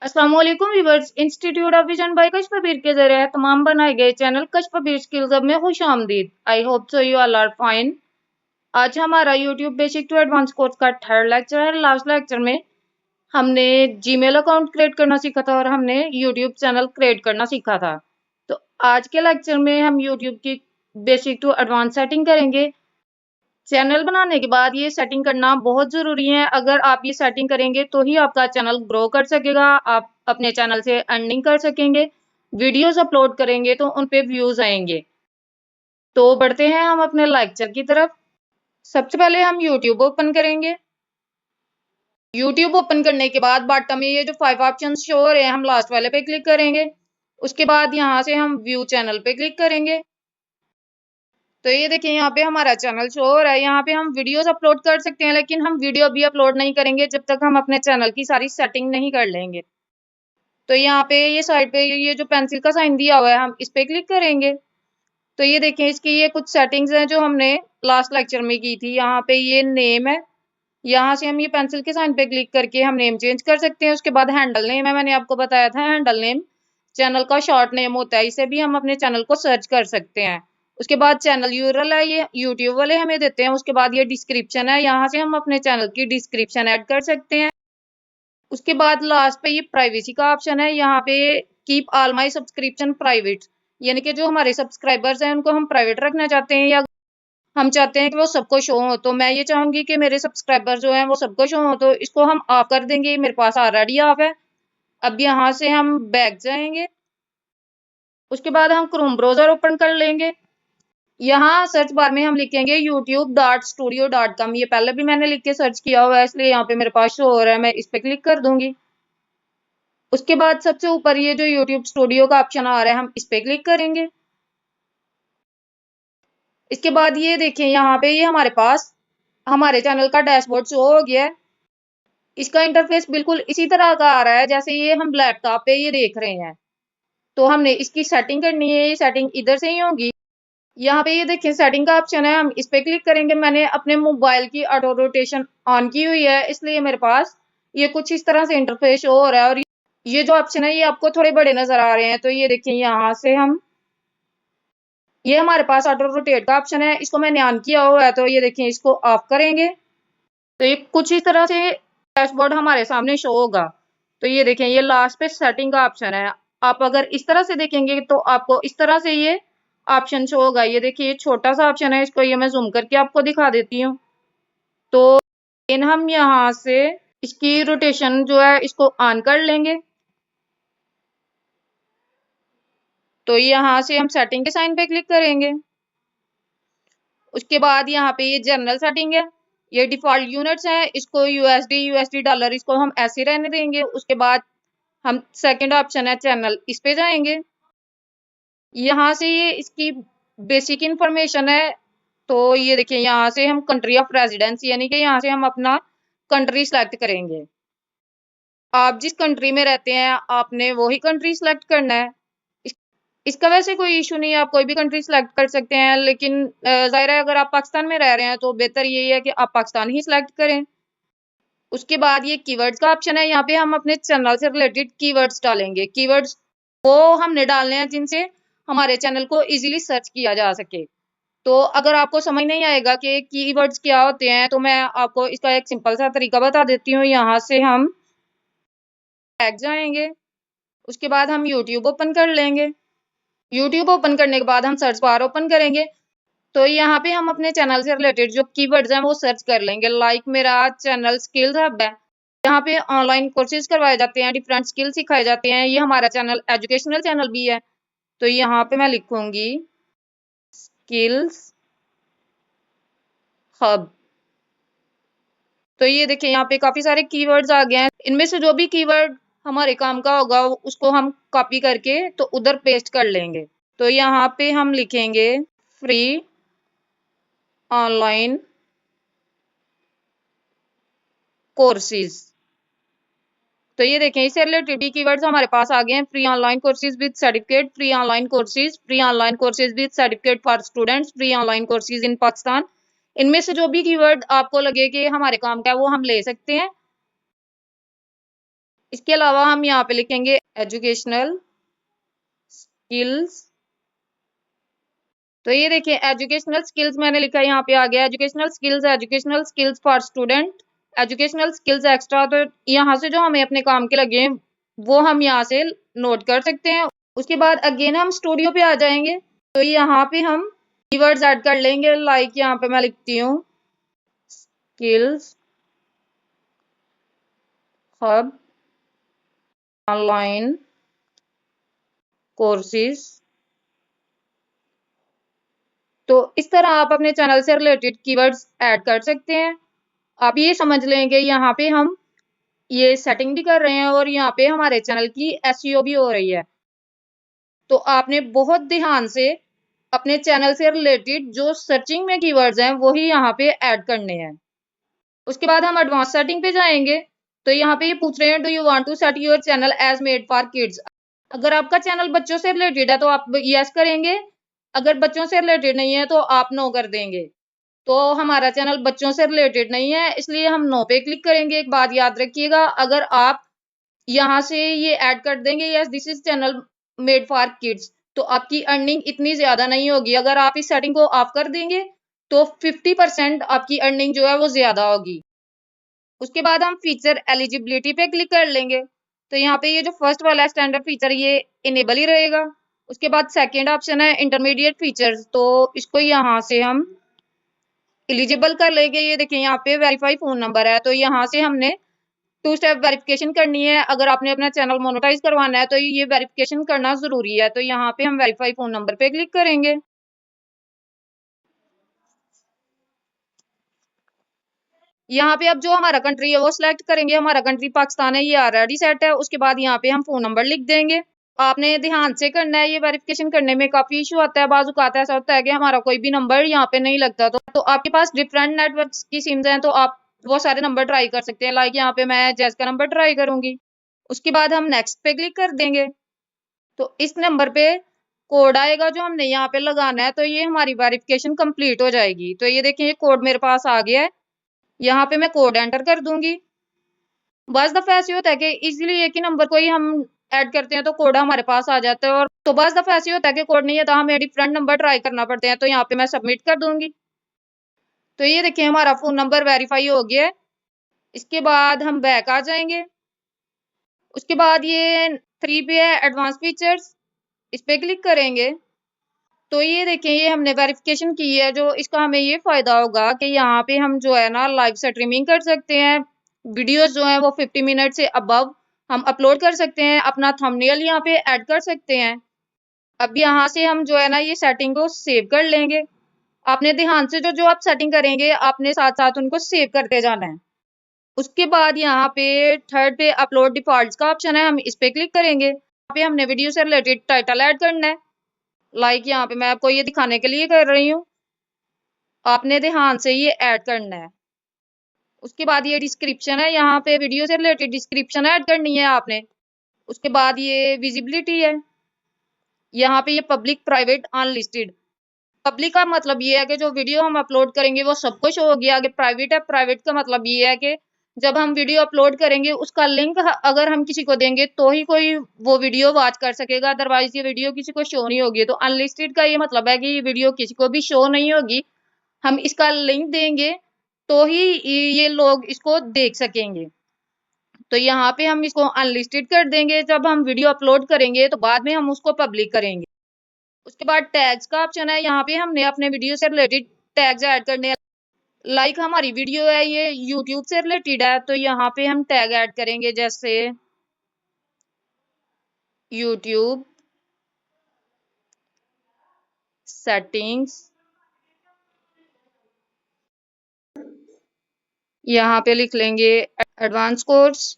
अस्सलाम वालेकुम viewers. Institute of vision by Kashafbir के जरिए तमाम बनाए गए चैनल कशफबीर स्किल्स अब में खुश आमदीद। I hope so you all are fine. आज हमारा YouTube basic to advance course का थर्ड लेक्चर है। लास्ट लेक्चर में हमने जीमेल अकाउंट क्रिएट करना सीखा था और हमने यूट्यूब चैनल क्रिएट करना सीखा था। तो आज के लेक्चर में हम यूट्यूब की बेसिक टू एडवांस सेटिंग करेंगे। चैनल बनाने के बाद ये सेटिंग करना बहुत ज़रूरी है। अगर आप ये सेटिंग करेंगे तो ही आपका चैनल ग्रो कर सकेगा, आप अपने चैनल से अर्निंग कर सकेंगे, वीडियोस अपलोड करेंगे तो उन पे व्यूज़ आएंगे। तो बढ़ते हैं हम अपने लेक्चर की तरफ। सबसे पहले हम यूट्यूब ओपन करेंगे। यूट्यूब ओपन करने के बाद बॉटम में ये जो 5 ऑप्शन शो हो रहे हैं, हम लास्ट वाले पे क्लिक करेंगे। उसके बाद यहाँ से हम व्यू चैनल पे क्लिक करेंगे। तो ये देखिए यहाँ पे हमारा चैनल शो हो रहा है। यहाँ पे हम वीडियोस अपलोड कर सकते हैं, लेकिन हम वीडियो अभी अपलोड नहीं करेंगे जब तक हम अपने चैनल की सारी सेटिंग नहीं कर लेंगे। तो यहाँ पे ये साइड पे ये जो पेंसिल का साइन दिया हुआ है, हम इस पे क्लिक करेंगे। तो ये देखें, इसकी ये कुछ सेटिंग्स हैं जो हमने लास्ट लेक्चर में की थी। यहाँ पे ये नेम है, यहाँ से हम ये पेंसिल के साइन पे क्लिक करके हम नेम चेंज कर सकते हैं। उसके बाद हैंडल नेम है, मैंने आपको बताया था हैंडल नेम चैनल का शॉर्ट नेम होता है, इसे भी हम अपने चैनल को सर्च कर सकते हैं। उसके बाद चैनल यूआरएल है, ये यूट्यूब वाले हमें देते हैं। उसके बाद ये डिस्क्रिप्शन है, यहाँ से हम अपने चैनल की डिस्क्रिप्शन ऐड कर सकते हैं। उसके बाद लास्ट पे ये प्राइवेसी का ऑप्शन है, यहाँ पे keep all my subscription private, यानी कि जो हमारे सब्सक्राइबर्स हैं उनको हम प्राइवेट रखना चाहते हैं या हम चाहते हैं कि वो सबको शो हो। तो मैं ये चाहूंगी कि मेरे सब्सक्राइबर जो हैं वो सबको शो हो, तो इसको हम ऑफ कर देंगे। मेरे पास ऑलरेडी ऑफ है। अब यहाँ से हम बैक जाएंगे। उसके बाद हम क्रोम ब्राउजर ओपन कर लेंगे। यहाँ सर्च बार में हम लिखेंगे youtube.studio.com। ये पहले भी मैंने लिख के सर्च किया हुआ है, इसलिए यहाँ पे मेरे पास शो हो रहा है। मैं इस पे क्लिक कर दूंगी। उसके बाद सबसे ऊपर ये जो यूट्यूब स्टूडियो का ऑप्शन आ रहा है, हम इस पे क्लिक करेंगे। इसके बाद ये देखें, यहाँ पे ये हमारे पास हमारे चैनल का डैशबोर्ड शो हो गया है। इसका इंटरफेस बिल्कुल इसी तरह का आ रहा है जैसे ये हम लैपटॉप पे ये देख रहे हैं। तो हमने इसकी सेटिंग करनी है, ये सेटिंग इधर से ही होगी। यहाँ पे ये देखिए सेटिंग का ऑप्शन है, हम इस पे क्लिक करेंगे। मैंने अपने मोबाइल की ऑटो रोटेशन ऑन की हुई है, इसलिए मेरे पास ये कुछ इस तरह से इंटरफेस शो हो रहा है। और ये जो ऑप्शन है ये आपको थोड़े बड़े नजर आ रहे हैं। तो ये देखिए यहाँ से हम ये हमारे पास ऑटो रोटेट का ऑप्शन है, इसको मैंने ऑन किया हुआ है। तो ये देखिए इसको ऑफ करेंगे तो ये कुछ इस तरह से डैशबोर्ड हमारे सामने शो होगा। तो ये देखें, ये लास्ट पे सेटिंग का ऑप्शन है। आप अगर इस तरह से देखेंगे तो आपको इस तरह से ये ऑप्शन शो होगा। ये देखिए छोटा सा ऑप्शन है, इसको ये मैं जूम करके आपको दिखा देती हूँ। तो इन हम यहाँ से इसकी रोटेशन जो है इसको ऑन कर लेंगे। तो यहाँ से हम सेटिंग के साइन पे क्लिक करेंगे। उसके बाद यहाँ पे ये जनरल सेटिंग है, ये डिफॉल्ट यूनिट्स है, इसको यूएसडी डॉलर इसको हम ऐसे रहने देंगे। उसके बाद हम सेकंड ऑप्शन है चैनल, इस पे जाएंगे। यहाँ से ये इसकी बेसिक इंफॉर्मेशन है। तो ये देखिए यहाँ से हम कंट्री ऑफ रेजिडेंस, यानी कि यहाँ से हम अपना कंट्री सेलेक्ट करेंगे। आप जिस कंट्री में रहते हैं आपने वही कंट्री सेलेक्ट करना है। इसका वैसे कोई इशू नहीं है, आप कोई भी कंट्री सेलेक्ट कर सकते हैं, लेकिन जाहिर है अगर आप पाकिस्तान में रह रहे हैं तो बेहतर यही है कि आप पाकिस्तान ही सिलेक्ट करें। उसके बाद ये कीवर्ड्स का ऑप्शन है, यहाँ पे हम अपने चैनल से रिलेटेड कीवर्ड्स डालेंगे। कीवर्ड्स वो हमने डालने हैं जिनसे हमारे चैनल को इजीली सर्च किया जा सके। तो अगर आपको समझ नहीं आएगा कि कीवर्ड्स क्या होते हैं तो मैं आपको इसका एक सिंपल सा तरीका बता देती हूँ। यहाँ से हम बैक जाएंगे। उसके बाद हम यूट्यूब ओपन कर लेंगे। यूट्यूब ओपन करने के बाद हम सर्च बार ओपन करेंगे। तो यहाँ पे हम अपने चैनल से रिलेटेड जो कीवर्ड्स हैं वो सर्च कर लेंगे। लाइक मेरा चैनल स्किल्स हब है, यहाँ पे ऑनलाइन कोर्सेज करवाए जाते हैं, डिफरेंट स्किल सिखाए जाते हैं। ये हमारा चैनल एजुकेशनल चैनल भी है। तो यहाँ पे मैं लिखूंगी स्किल्स हब। तो ये देखिए यहाँ पे काफी सारे कीवर्ड्स आ गए हैं। इनमें से जो भी कीवर्ड हमारे काम का होगा उसको हम कॉपी करके तो उधर पेस्ट कर लेंगे। तो यहाँ पे हम लिखेंगे फ्री ऑनलाइन कोर्सेज। तो ये देखें इससे रिलेटेड कीवर्ड्स हमारे पास आ गए हैं। Free online courses with certificate, free online courses, free online courses with certificate for students, free online courses in Pakistan. इनमें से जो भी कीवर्ड आपको लगे कि हमारे काम का है वो हम ले सकते हैं। इसके अलावा हम यहाँ पे लिखेंगे एजुकेशनल स्किल्स। तो ये देखिए एजुकेशनल स्किल्स मैंने लिखा है, यहाँ पे आ गया educational skills for student, educational skills extra. तो यहाँ से जो हमें अपने काम के लगे हैं वो हम यहाँ से नोट कर सकते हैं। उसके बाद अगेन हम स्टूडियो पे आ जाएंगे, तो यहाँ पे हम कीवर्ड्स ऐड कर लेंगे। लाइक यहाँ पे मैं लिखती हूँ स्किल्स हब ऑनलाइन कोर्सेज। तो इस तरह आप अपने चैनल से रिलेटेड कीवर्ड्स ऐड कर सकते हैं। आप ये समझ लेंगे यहाँ पे हम ये सेटिंग भी कर रहे हैं और यहाँ पे हमारे चैनल की एसईओ भी हो रही है। तो आपने बहुत ध्यान से अपने चैनल से रिलेटेड जो सर्चिंग में कीवर्ड्स हैं वही यहाँ पे ऐड करने हैं। उसके बाद हम एडवांस सेटिंग पे जाएंगे, तो यहाँ पे ये पूछ रहे हैं do you want to set your channel as made for kids. अगर आपका चैनल बच्चों से रिलेटेड है तो आप यस करेंगे, अगर बच्चों से रिलेटेड नहीं है तो आप नो कर देंगे। तो हमारा चैनल बच्चों से रिलेटेड नहीं है इसलिए हम नो पे क्लिक करेंगे। एक बात याद रखिएगा, अगर आप यहाँ से ये ऐड कर देंगे yes this is channel made for kids, तो आपकी अर्निंग इतनी ज्यादा नहीं होगी। अगर आप इस सेटिंग को ऑफ कर देंगे तो 50% आपकी अर्निंग जो है वो ज्यादा होगी। उसके बाद हम फीचर एलिजिबिलिटी पे क्लिक कर लेंगे, तो यहाँ पे ये जो फर्स्ट वाला है स्टैंडर्ड फीचर ये इनेबल ही रहेगा। उसके बाद सेकेंड ऑप्शन है इंटरमीडिएट फीचर्स, तो इसको यहाँ से हम एलिजिबल कर लेंगे। ये देखिए यहाँ पे वेरीफाई फोन नंबर है, तो यहाँ से हमने 2 स्टेप वेरिफिकेशन करनी है। अगर आपने अपना चैनल मोनेटाइज करवाना है तो ये वेरिफिकेशन करना जरूरी है। तो यहाँ पे हम वेरीफाई फोन नंबर पे क्लिक करेंगे। यहाँ पे अब जो हमारा कंट्री है वो सिलेक्ट करेंगे। हमारा कंट्री पाकिस्तान है, ये ऑलरेडी सेट है। उसके बाद यहाँ पे हम फोन नंबर लिख देंगे। आपने ध्यान से करना है, ये वेरिफिकेशन करने में काफी इशू आता है। बाजू आता है ऐसा होता है कि हमारा कोई भी नंबर यहाँ पे नहीं लगता। तो आपके पास डिफरेंट नेटवर्क की सिम्स हैं तो आप वो सारे नंबर ट्राई कर सकते हैं। लाइक यहाँ पे मैं जैस का नंबर ट्राई करूंगी। उसके बाद हम नेक्स्ट पे क्लिक कर देंगे, तो इस नंबर पे कोड आएगा जो हमने यहाँ पे लगाना है, तो ये हमारी वेरिफिकेशन कंप्लीट हो जाएगी। तो ये देखिए ये कोड मेरे पास आ गया है, यहाँ पे मैं कोड एंटर कर दूंगी। बस दफा ऐसे होता है कि इजीली एक ही नंबर को ही हम ऐड करते हैं तो कोड हमारे पास आ जाता है, और तो बस दफा ऐसे होता है कि कोड नहीं है तो हमें डिफरेंट नंबर ट्राई करना पड़ते हैं। तो यहाँ पे मैं सबमिट कर दूंगी। तो ये देखिए हमारा फोन नंबर वेरीफाई हो गया है। इसके बाद हम बैक आ जाएंगे। उसके बाद ये 3 पे है एडवांस फीचर्स, इस पे क्लिक करेंगे। तो ये देखें ये हमने वेरिफिकेशन की है। जो इसका हमें ये फायदा होगा कि यहाँ पे हम जो है ना लाइव स्ट्रीमिंग कर सकते हैं। वीडियोस जो है वो 50 मिनट से अबव हम अपलोड कर सकते हैं। अपना थंबनेल यहाँ पे ऐड कर सकते हैं। अब यहाँ से हम जो है ना ये सेटिंग को सेव कर लेंगे। आपने ध्यान से जो जो आप सेटिंग करेंगे आपने साथ साथ उनको सेव करते जाना है। उसके बाद यहाँ पे थर्ड पे अपलोड डिफॉल्ट का ऑप्शन है, हम इस पे क्लिक करेंगे। यहाँ पे हमने वीडियो से रिलेटेड टाइटल ऐड करना है। लाइक यहाँ पे मैं आपको ये दिखाने के लिए कर रही हूँ, आपने ध्यान से ये ऐड करना है। उसके बाद ये डिस्क्रिप्शन है, यहाँ पे वीडियो से रिलेटेड डिस्क्रिप्शन ऐड करनी है आपने। उसके बाद ये विजिबिलिटी है, यहाँ पे ये पब्लिक प्राइवेट अनलिस्टेड। पब्लिक का मतलब ये है कि जो वीडियो हम अपलोड करेंगे वो सबको शो होगी। आगे प्राइवेट है, प्राइवेट का मतलब ये है कि जब हम वीडियो अपलोड करेंगे उसका लिंक अगर हम किसी को देंगे तो ही कोई वो वीडियो वॉच कर सकेगा, अदरवाइज ये वीडियो किसी को शो नहीं होगी। तो अनलिस्टेड का ये मतलब है कि ये वीडियो किसी को भी शो नहीं होगी। हम इसका लिंक देंगे तो ही ये लोग इसको देख सकेंगे। तो यहाँ पे हम इसको अनलिस्टेड कर देंगे। जब हम वीडियो अपलोड करेंगे तो बाद में हम उसको पब्लिक करेंगे। उसके बाद टैग्स का ऑप्शन है, यहाँ पे हमने अपने वीडियो से रिलेटेड टैग्स ऐड करने हैं। लाइक हमारी वीडियो है ये यूट्यूब से रिलेटेड है, तो यहाँ पे हम टैग ऐड करेंगे जैसे यूट्यूब सेटिंग्स। यहाँ पे लिख लेंगे एडवांस कोर्स।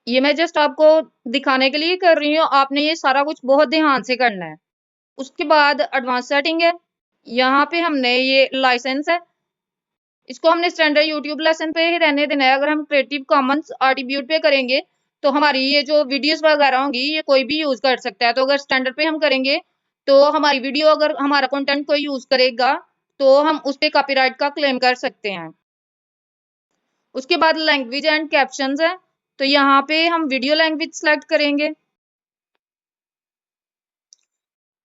ये मैं जस्ट आपको दिखाने के लिए कर रही हूँ, आपने ये सारा कुछ बहुत ध्यान से करना है। उसके बाद एडवांस सेटिंग है, यहाँ पे हमने ये लाइसेंस है, इसको हमने स्टैंडर्ड यूट्यूब लेसन पे ही रहने देना है। अगर हम क्रिएटिव कॉमन्स एट्रीब्यूट पे करेंगे तो हमारी ये जो वीडियोस वगैरह होंगी ये कोई भी यूज कर सकता है। तो अगर स्टैंडर्ड पे हम करेंगे तो हमारी वीडियो अगर हमारा कंटेंट कोई यूज करेगा तो हम उस पे कॉपीराइट का क्लेम कर सकते हैं। उसके बाद लैंग्वेज एंड कैप्शंस है, तो यहाँ पे हम वीडियो लैंग्वेज सेलेक्ट करेंगे।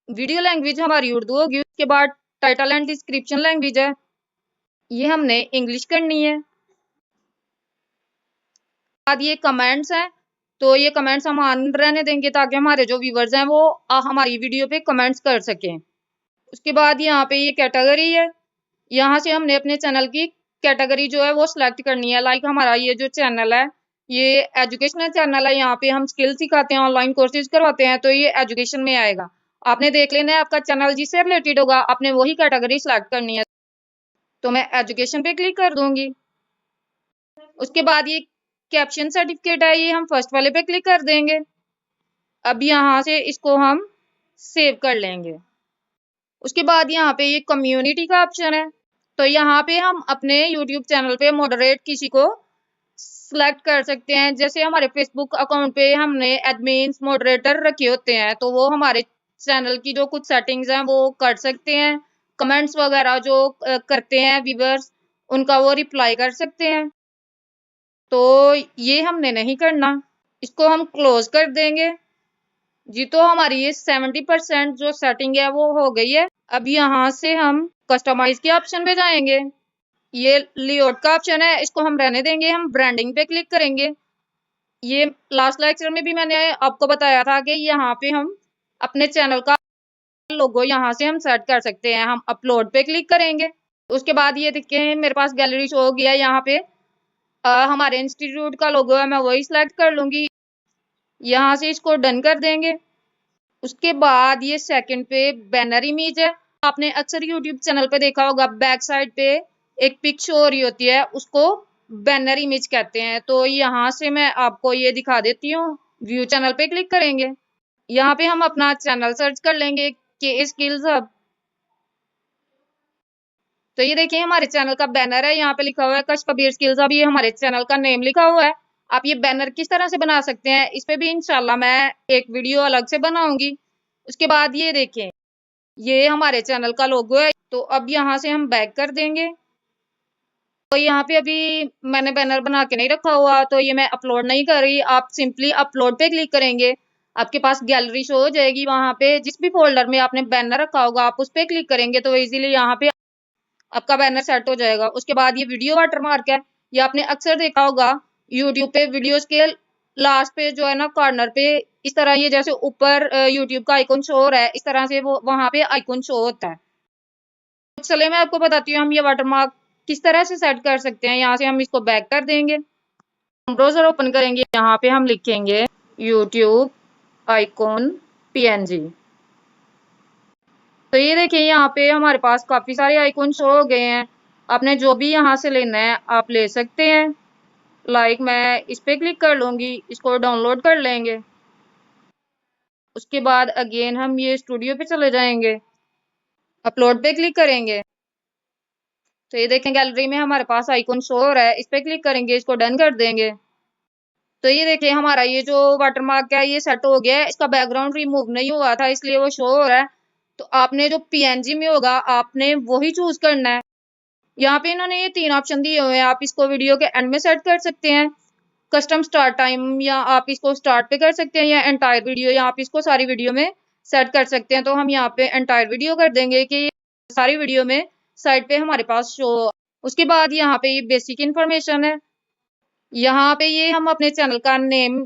वीडियो लैंग्वेज हमारी उर्दू होगी। उसके बाद टाइटल एंड डिस्क्रिप्शन लैंग्वेज है, ये हमने इंग्लिश करनी है। बाद ये कमेंट्स हैं, तो ये कमेंट्स हम ऑन रहने देंगे ताकि हमारे जो व्यूवर्स हैं वो हमारी वीडियो पे कमेंट्स कर सकें। उसके बाद यहाँ पे ये कैटेगरी है, यहाँ से हमने अपने चैनल की कैटेगरी जो है वो सिलेक्ट करनी है। लाइक हमारा ये जो चैनल है ये एजुकेशनल चैनल है, यहाँ पे हम स्किल सिखाते हैं, ऑनलाइन कोर्सेज करवाते हैं, तो ये एजुकेशन में आएगा। आपने देख लेना है आपका चैनल जिससे रिलेटेड होगा, आपने वही कैटेगरी सिलेक्ट करनी है। तो मैं एजुकेशन पे क्लिक कर दूंगी। उसके बाद ये कैप्शन सर्टिफिकेट है, ये हम फर्स्ट वाले पे क्लिक कर देंगे। अब यहाँ से इसको हम सेव कर लेंगे। उसके बाद यहाँ पे ये कम्युनिटी का ऑप्शन है, तो यहाँ पे हम अपने YouTube चैनल पे मॉडरेट किसी को सिलेक्ट कर सकते हैं। जैसे हमारे फेसबुक अकाउंट पे हमने एडमिन्स मॉडरेटर रखे होते हैं, तो वो हमारे चैनल की जो कुछ सेटिंग्स हैं वो कर सकते हैं। कमेंट्स वगैरह जो करते हैं व्यूअर्स, उनका वो रिप्लाई कर सकते हैं। तो ये हमने नहीं करना, इसको हम क्लोज कर देंगे जी। तो हमारी ये 70% जो सेटिंग है वो हो गई है। अब यहाँ से हम कस्टमाइज के ऑप्शन पे जाएंगे। ये लेआउट का ऑप्शन है, इसको हम रहने देंगे, हम ब्रांडिंग पे क्लिक करेंगे। ये लास्ट लेक्चर में भी मैंने आपको बताया था कि यहाँ पे हम अपने चैनल का लोगो यहाँ से हम सेट कर सकते हैं। हम अपलोड पे क्लिक करेंगे। उसके बाद ये देखिए मेरे पास गैलरी शो हो गया। यहाँ पे हमारे इंस्टीट्यूट का लोगो है, मैं वही सिलेक्ट कर लूंगी। यहाँ से इसको डन कर देंगे। उसके बाद ये सेकंड पे बैनर इमेज है। आपने अक्सर यूट्यूब चैनल पे देखा होगा, बैक साइड पे एक पिक शो हो रही होती है, उसको बैनर इमेज कहते हैं। तो यहाँ से मैं आपको ये दिखा देती हूँ। व्यू चैनल पे क्लिक करेंगे, यहाँ पे हम अपना चैनल सर्च कर लेंगे के स्किल्स हब। तो ये देखिए हमारे चैनल का बैनर है, यहाँ पे लिखा हुआ है कश कबीर स्किल्स हब, ये हमारे चैनल का नेम लिखा हुआ है। आप ये बैनर किस तरह से बना सकते हैं, इस पे भी इंशाल्लाह मैं एक वीडियो अलग से बनाऊंगी। उसके बाद ये देखें, ये हमारे चैनल का लोगो है। तो अब यहाँ से हम बैक कर देंगे। तो यहाँ पे अभी मैंने बैनर बना के नहीं रखा हुआ, तो ये मैं अपलोड नहीं कर रही। आप सिंपली अपलोड पे क्लिक करेंगे, आपके पास गैलरी शो हो जाएगी। वहां पे जिस भी फोल्डर में आपने बैनर रखा होगा आप उस पे क्लिक करेंगे तो इजीली यहाँ पे आपका बैनर सेट हो जाएगा। उसके बाद ये वीडियो वाटरमार्क है, ये आपने अक्सर देखा होगा यूट्यूब पे वीडियोस के लास्ट पे जो है ना कॉर्नर पे इस तरह ये जैसे ऊपर यूट्यूब का आइकन शो हो रहा है, इस तरह से वो वहां पे आइकन शो होता है। चले मैं आपको बताती हूँ हम ये वाटरमार्क किस तरह से सेट कर सकते हैं। यहाँ से हम इसको बैक कर देंगे, ब्राउजर ओपन करेंगे, यहाँ पे हम लिखेंगे यूट्यूब आइकॉन PNG। तो ये देखिए यहाँ पे हमारे पास काफी सारे आइकॉन शो हो गए हैं। आपने जो भी यहाँ से लेना है आप ले सकते हैं। लाइक मैं इस पे क्लिक कर लूंगी, इसको डाउनलोड कर लेंगे। उसके बाद अगेन हम ये स्टूडियो पे चले जाएंगे, अपलोड पे क्लिक करेंगे। तो ये देखें गैलरी में हमारे पास आइकॉन शो हो रहा है, इस पे क्लिक करेंगे, इसको डन कर देंगे। तो ये देखिए हमारा ये जो वाटरमार्क है ये सेट हो गया है। इसका बैकग्राउंड रिमूव नहीं हुआ था इसलिए वो शो हो रहा है। तो आपने जो PNG में होगा आपने वही चूज करना है। यहाँ पे इन्होंने ये 3 ऑप्शन दिए हुए हैं, आप इसको वीडियो के एंड में सेट कर सकते हैं, कस्टम स्टार्ट टाइम, या आप इसको स्टार्ट पे कर सकते हैं, या एंटायर वीडियो, या आप इसको सारी वीडियो में सेट कर सकते हैं। तो हम यहाँ पे एंटायर वीडियो कर देंगे कि सारी वीडियो में साइड पे हमारे पास शो। उसके बाद यहाँ पे ये बेसिक इन्फॉर्मेशन है, यहाँ पे ये हम अपने चैनल का नेम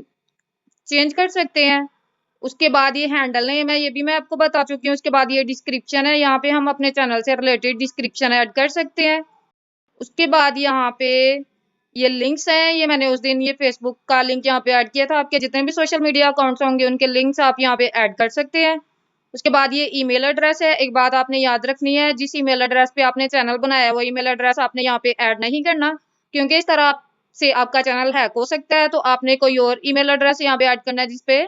चेंज कर सकते हैं। उसके बाद ये हैंडल नेम है, ये भी मैं आपको बता चुकी हूँ। उसके बाद ये डिस्क्रिप्शन है, यहाँ पे हम अपने चैनल से रिलेटेड डिस्क्रिप्शन ऐड कर सकते हैं। उसके बाद यहाँ पे ये लिंक्स हैं, ये मैंने उस दिन ये फेसबुक का लिंक यहाँ पे ऐड किया था। आपके जितने भी सोशल मीडिया अकाउंट्स होंगे उनके लिंक्स आप यहाँ पे ऐड कर सकते हैं। उसके बाद ये ईमेल एड्रेस है। एक बात आपने याद रखनी है, जिस ईमेल एड्रेस पे आपने चैनल बनाया है वो ईमेल एड्रेस आपने यहाँ पे ऐड नहीं करना, क्योंकि इस तरह से आपका चैनल हैक हो सकता है। तो आपने कोई और ईमेल एड्रेस यहाँ पे ऐड करना है जिसपे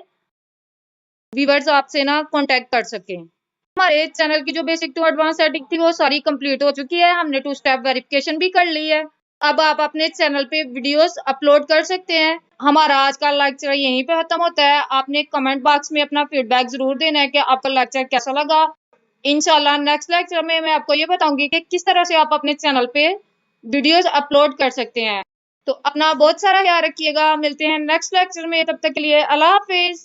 व्यूअर्स आपसे ना कांटेक्ट कर सके। हमारे चैनल की जो बेसिक टू एडवांस सेटिंग थी वो सारी कंप्लीट हो चुकी है, हमने 2 स्टेप वेरिफिकेशन भी कर ली है। अब आप अपने चैनल पे वीडियोस अपलोड कर सकते हैं। हमारा आज का लेक्चर यहीं पे खत्म होता है। आपने कमेंट बॉक्स में अपना फीडबैक जरूर देना है कि आपका लेक्चर कैसा लगा। इंशाल्लाह नेक्स्ट लेक्चर में मैं आपको ये बताऊंगी कि किस तरह से आप अपने चैनल पे वीडियोस अपलोड कर सकते हैं। तो अपना बहुत सारा ख्याल रखिएगा। मिलते हैं नेक्स्ट लेक्चर में, तब तक के लिए अल्लाह हाफिज।